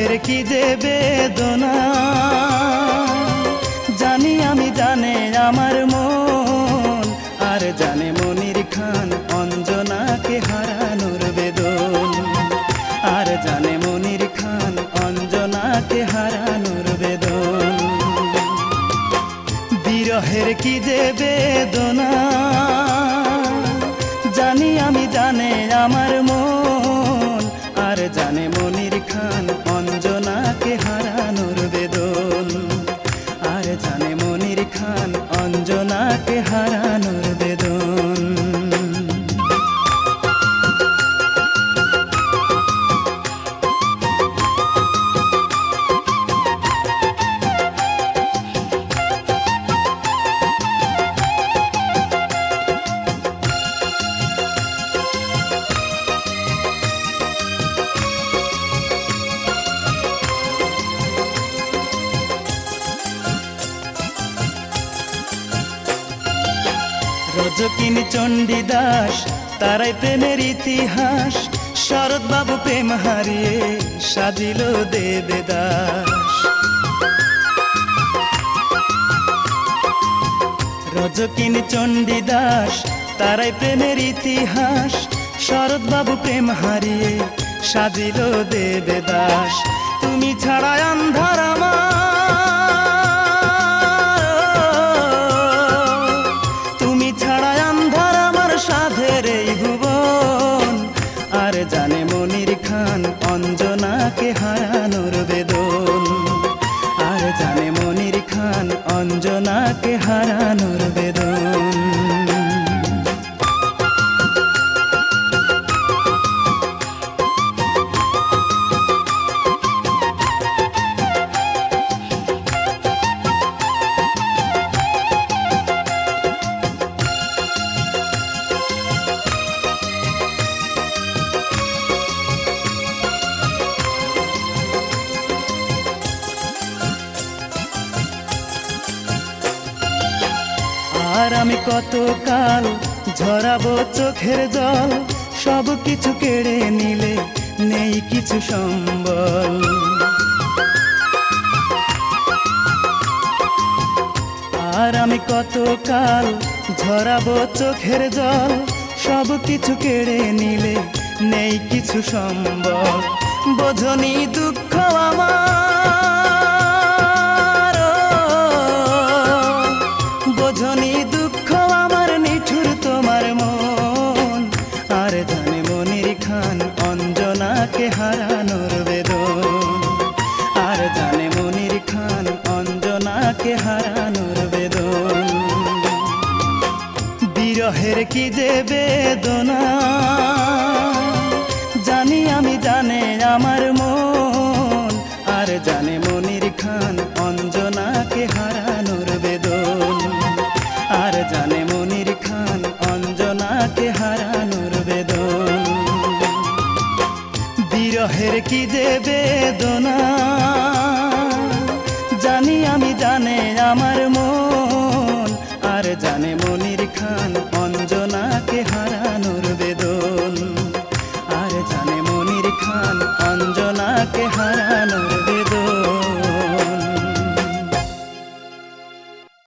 বিরহের কি যে বেদনা জানি আমি, জানে আমার মন, আর জানে মনির খান অঞ্জনাকে হারানোর বেদন, আর জানে মনির খান অঞ্জনাকে হারানোর বেদন। বিরহের কি যে বেদনা জানি আমি, জানে আমার মন, আর জানে মনির খান অঞ্জনাকে হারানোর বেদন, আর জানে মনির খান অঞ্জনাকে হারানোর বেদন। রজকিন চণ্ডীদাস তারাই প্রেমের ইতিহাস, শরৎ বাবু প্রেম হারিয়ে সাজিল দেবদাস। রজকিন চণ্ডীদাস তারাই প্রেমের ইতিহাস, শরৎ বাবু প্রেম হারিয়ে সাজিল দেবদাস। তুমি ছাড়া আন্ধার আমার, সাধের এই ভুবন, আর জানে মনির খান অঞ্জনাকে হারানোর বেদন, আর জানে মনির খান অঞ্জনাকে হারানোর বেদন। আর আমি কতকাল ঝরাবো চোখের জল, সব কিছু কেড়ে নিলে নেই কিছু সম্বল। আর আমি কতকাল ঝরাবো চোখের জল, সব কিছু কেড়ে নিলে নেই কিছু সম্বল। বোঝনি দুঃখ আমার, বোঝনি দুঃখ আমার, নিঠুর তোমার মন, আর জানে মনির খান অঞ্জনাকে হারানোর বেদন, আর জানে মনির খান অঞ্জনাকে হারানোর বেদন। বিরহের কি যে বেদনা জানি আমি, জানে আমার মন, আর জানে মনির খান অঞ্জনাকে হারানোর বেদন, আর জানে মনির খান অঞ্জনাকে হারানোর বেদন। বিরহের কি যে বেদনা জানি আমি, জানে আমার মন, আর জানে মনির খান অঞ্জনাকে হারানোর বেদন, আর জানে মনির খান অঞ্জনাকে হারানোর